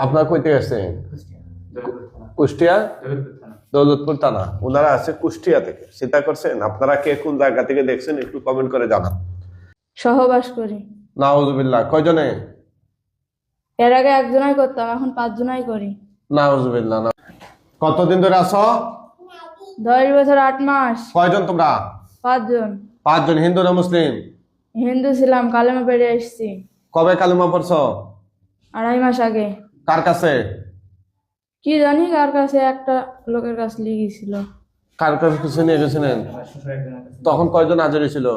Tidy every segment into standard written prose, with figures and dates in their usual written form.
আপনারা কইতে গেছেন? কুষ্টিয়া দৌলতপুর থানা। ওনারা আছে কুষ্টিয়া থেকে। চিন্তা করছেন? আপনারা কে কোন জায়গা থেকে দেখছেন একটু কমেন্ট করে জানান। সহবাস করি। নাউজুবিল্লাহ। কয়জনে? এর আগে একজনাই করতাম, এখন 5 জনাই করি। নাউজুবিল্লাহ। কতদিন ধরে আছো? 10 বছর 8 মাস। কয়জন তোমরা? 5 জন। 5 জন। হিন্দু না মুসলিম? হিন্দু ছিলাম, কালেমা পেড়ে এসেছি। কবে কালেমা পড়ছো? 2.5 মাস আগে। কার কাছে? কি জানি কার কাছে, একটা লোকের কাছে লিখেছিল। কার কাছে নিয়ে গেছিলেন? তখন কয়জন হাজির ছিল?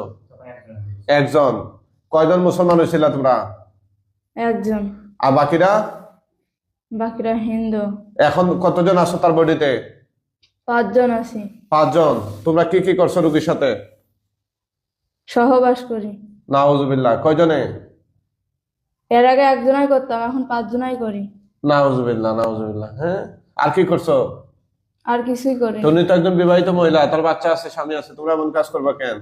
একজন। কয়জন মুসলমান হয়েছিল তোমরা? একজন। আর বাকিরা? বাকিরা হিন্দু। এখন কতজন আছো তার বডিতে? 5 জন আছি। 5 জন। তোমরা কি কি করছো রোগীর সাথে? সহবাস করি। নাউজুবিল্লাহ। কয়জনে? এর আগে একজনাই করতাম, এখন 5 জনাই করি। নাউজুবিল্লাহ নাউজুবিল্লাহ। হ্যাঁ, আর কি করছো? আর কিছুই করি। তুমি তো একজন বিবাহিত মহিলা, তার বাচ্চা আছে, স্বামী আছে, তোমরা এমন কাজ করবা কেন?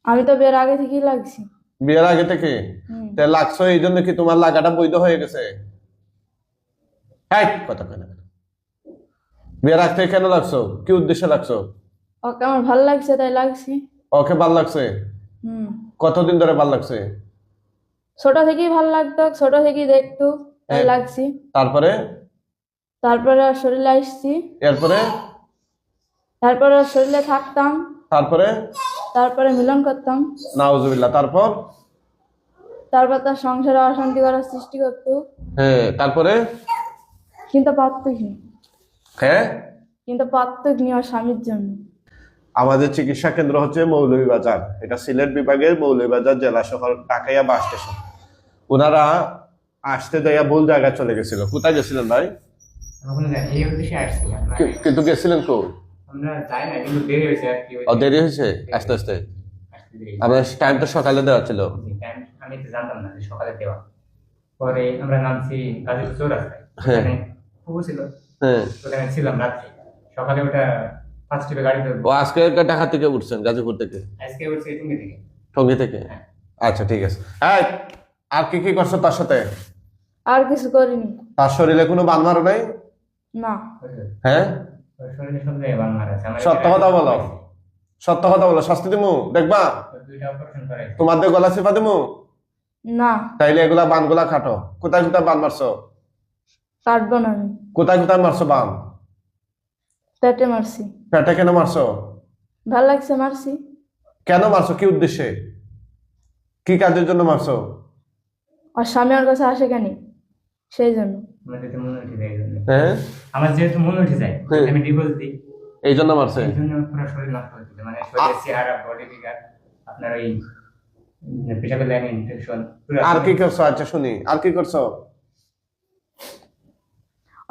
আমি তো বিয়ের আগে থেকেই লাগছি। বিয়ের আগে থেকে? তাই লাগছো এই জন্য কি তোমার লাগাটা বৈধ হয়ে গেছে? হ্যাঁ, কথা কেন? বিয়ের আগ থেকে কেন লাগছো? কি উদ্দেশ্যে লাগছো? ওকে আমার ভালো লাগছে তাই লাগছি। ওকে ভাল লাগছে? কতদিন ধরে ভাল লাগছে? ছোট থেকেই ভালো লাগতো, ছোট থেকেই দেখতো তাই লাগছি। তারপরে? তারপরে শরীরে আসছি। এরপরে? তারপরে শরীরে থাকতাম। তারপরে? তারপরে মিলন করতাম। নাউজুবিল্লাহ। তারপর? তারপর তার সংসারে অশান্তি করার সৃষ্টি করতো। হ্যাঁ, তারপরে? কিন্তু পারতো কি? হ্যাঁ, কিন্তু পারতো কি ওর স্বামীর জন্য। আমাদের চিকিৎসা কেন্দ্র হচ্ছে মৌলভীবাজার। এটা সিলেট বিভাগের মৌলভীবাজার জেলা শহর, টাকাইয়া বাস স্টেশন। ওনারা আসতে যাইয়া ভুল জায়গায় চলে গেছিল। কোথায় গেছিলেন ভাই? কিন্তু গেছিলেন কো? দেরি হয়েছে আস্তে আস্তে। আপনার টাইম তো সকালে দেওয়া ছিল। আমি তো জানতাম না যে সকালে দেওয়া। পরে আমরা নামছি গাজীপুর চৌরাস্তায়, পুকুর ছিল, ওখানে ছিলাম রাত্রে। সকালে ওটা 5 টিপে গাড়ি ধরবো। ও আজকে ঢাকা থেকে উঠছেন? গাজীপুর থেকে? আজকে উঠছি টঙ্গী থেকে। টঙ্গী থেকে? আচ্ছা, ঠিক আছে। হ্যাঁ, আর কি কি করছো তার সাথে? আর কিছু করিনি। তার শরীরে কোনো বান মারো নাই? না। হ্যাঁ, শরীরে সব জায়গায় বান মারা আছে। সত্য কথা বলো, সত্য কথা বলো। শাস্তি দিমু দেখবা? 2টা অপারেশন করাই। তোমাদের গলা চেপা দিমু? না। তাইলে এগুলা বানগুলা খাটো। কোথায় কোথায় বান মারছো? কাটবো না আমি। কোথায় কোথায় মারছো বান? পেটে মারছি। পেটে কেন মারছো? ভাল লাগছে মারছি। কেন মারছো? কি উদ্দেশ্যে, কি কাজের জন্য মারছো? আর স্বামী ওর কাছে আসে কেন, সেই জন্য। আমার যেহেতু মনে উঠে যায়, হ্যাঁ, আমার যেহেতু মনে উঠে যায় আমি ডিভোর্স দিই, এই জন্য মারছে। এই জন্য পুরো শরীর নষ্ট হয়ে যায়। মানে শরীরের চেহারা, বডি ফিগার, আপনার ওই পেশাবের লাইন ইনফেকশন। আর কি করছো? আচ্ছা শুনি, আর কি করছো?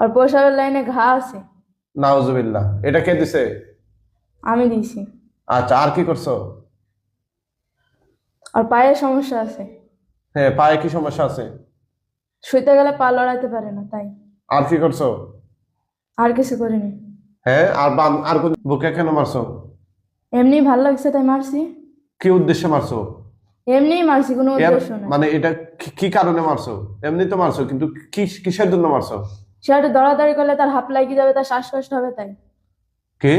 আর প্রসাবের লাইনে ঘা আছে। নাউজুবিল্লাহ। এটা কে দিছে? আমি দিয়েছি। আচ্ছা, আর কি করছো? আর পায়ের সমস্যা আছে। হ্যাঁ, পায়ে কি সমস্যা আছে? শুইতে গেলে পা লড়াইতে পারে না তাই। আর কি করছো? আর কিছু করিনি। হ্যাঁ, আর বান আর কোন বুকে কেন মারছো? এমনি ভাল লাগছে তাই মারছি। কি উদ্দেশ্যে মারছো? এমনি মারছি, কোনো উদ্দেশ্য না। মানে এটা কি কারণে মারছো? এমনি তো মারছো, কিন্তু কিসের জন্য মারছো? সে একটু দৌড়াদৌড়ি করলে তার হাঁপ লাগিয়ে যাবে, তার শ্বাসকষ্ট হবে তাই। কি?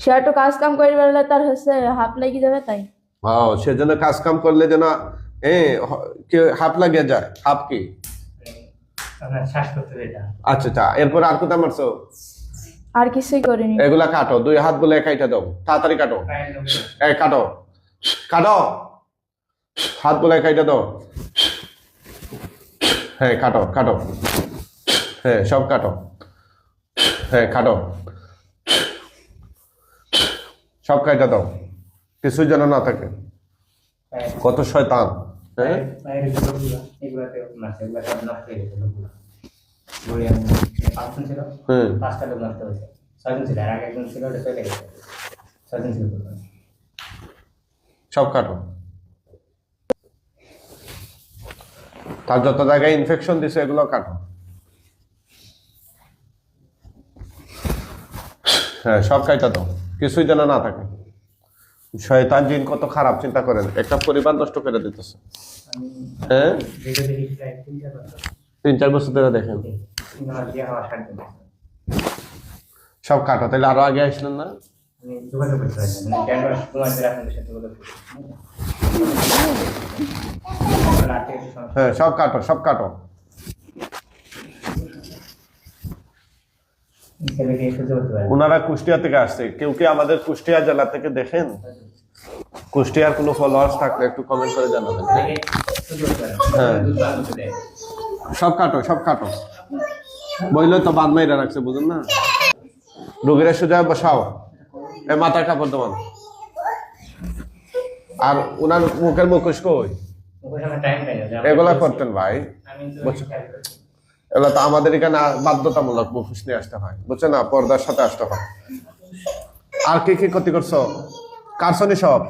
সে একটু কাজ কাম করে বেরোলে তার হচ্ছে হাঁপ লাগিয়ে যাবে তাই। সেজন্য কাজ কাম করলে যেন হাত লাগিয়ে যায়। হাত কি? আপনার শ্বাসকষ্ট যেটা। আচ্ছা আচ্ছা, এরপর আর কোথায় মারছো? আর কিছুই করিনি। এগুলা কাটো, 2 হাত বলে একাইটা দাও, তাড়াতাড়ি কাটো। এই কাটো কাটো, হাত বলে একাইটা দাও। হ্যাঁ, কাটো কাটো। হ্যাঁ, সব কাটো। হ্যাঁ, কাটো, সব কাইটা দাও, কিছুই যেন না থাকে। কত শয়তান! হ্যাঁ, এগুলাতে মারছে, এগুলাতে নষ্ট হয়ে গেছে লোকগুলো। 5 জন ছিল, 5টা লোক নষ্ট হয়েছে। 6 জন ছিল, আর আগে একজন ছিল, ওটা চলে গেছে। 6 জন ছিল। সব কাটো। তার যত জায়গায় ইনফেকশন দিছে এগুলো কাটো। হ্যাঁ, সব কাইটা দাও, কিছুই যেন না থাকে। শয়তান জিন কত খারাপ, চিন্তা করেন, একটা পরিবার নষ্ট করে দিতেছে। হ্যাঁ, 3-4 বছর ধরে দেখেন। কিন্তু আমার বিয়ে হওয়ার 7 দিন সব কাটো, তাহলে আরো আগে আসলেন না? আমি যোগাযোগ করতে পারছি না, ড্যান্ড্রফ তোমাদের আপনাদের সাথে যোগাযোগ করছি। রাতে একটু সমস্যা। হ্যাঁ, সব কাটো, সব কাটো। ছেলেকে সহ্য করতে পারি না। ওনারা কুষ্টিয়া থেকে আসছে, কেউ কি আমাদের কুষ্টিয়া জেলা থেকে দেখেন? কুষ্টিয়ার কোনো ফলোয়ার্স থাকলে একটু কমেন্ট করে জানাবেন। ছেলেকে সহ্য করতে পারি না। হ্যাঁ। দুধ বার করতে দেয়। সব কাটো, সব কাটো। বইলে তো বাদ মাইরা রাখছে, বুঝুন না? রোগীরা সোজা বসাও, এ মাথার কাপড় দেওয়ান। আর ওনার মুখের মুখোশ কই? ওখানে আমার টাইম পাই না যে এগুলা করতেন ভাই? আমি তো বুঝছো? খেয়াল করি। এগুলা তো আমাদের এখানে বাধ্যতামূলক মুখোশ নিয়ে আসতে হয়, বুঝছো না? পর্দার সাথে আসতে হয়। আর কি কি ক্ষতি করছো? কারছনি সব?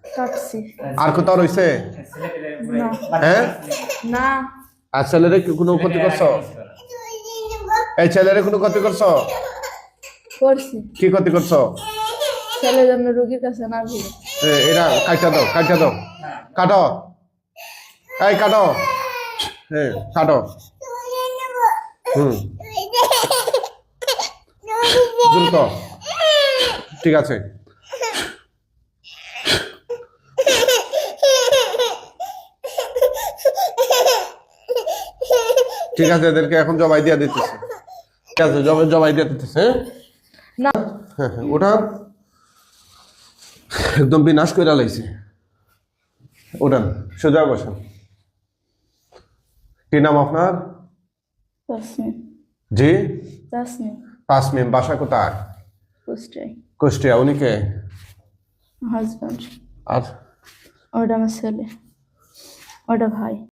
কাটছি আর কোথাও রয়েছে? ছেলেপেলে না। হ্যাঁ? না আর ছেলেরে কি কোনো ক্ষতি করছো? এই ছেলেরে কোনো ক্ষতি করছো? করছি, কি ক্ষতি করছো? ছেলে যেন রোগীর কাছে না ভিড়ে। এরা কাটা দাও, কাটা দাও, কাটো, এই কাটো, হ্যাঁ কাটো। দ্রুত, ঠিক আছে। ঠিক আছে, এদেরকে এখন জবাই দিয়ে দিতেছে। ঠিক আছে, জবাই দিয়ে দিতেছে। না হ্যাঁ হ্যাঁ, ওটা একদম বিনাশ করে লাইছে। ওঠান, সোজা বসান। কি নাম আপনার? তাসমিম। জি? তাসমিম তাসমিম। বাসা কোথায়? কুষ্টিয়ায়। কুষ্টিয়া। উনি কে? হাজব্যান্ড। আর ওটা আমার ছেলে, ওটা ভাই।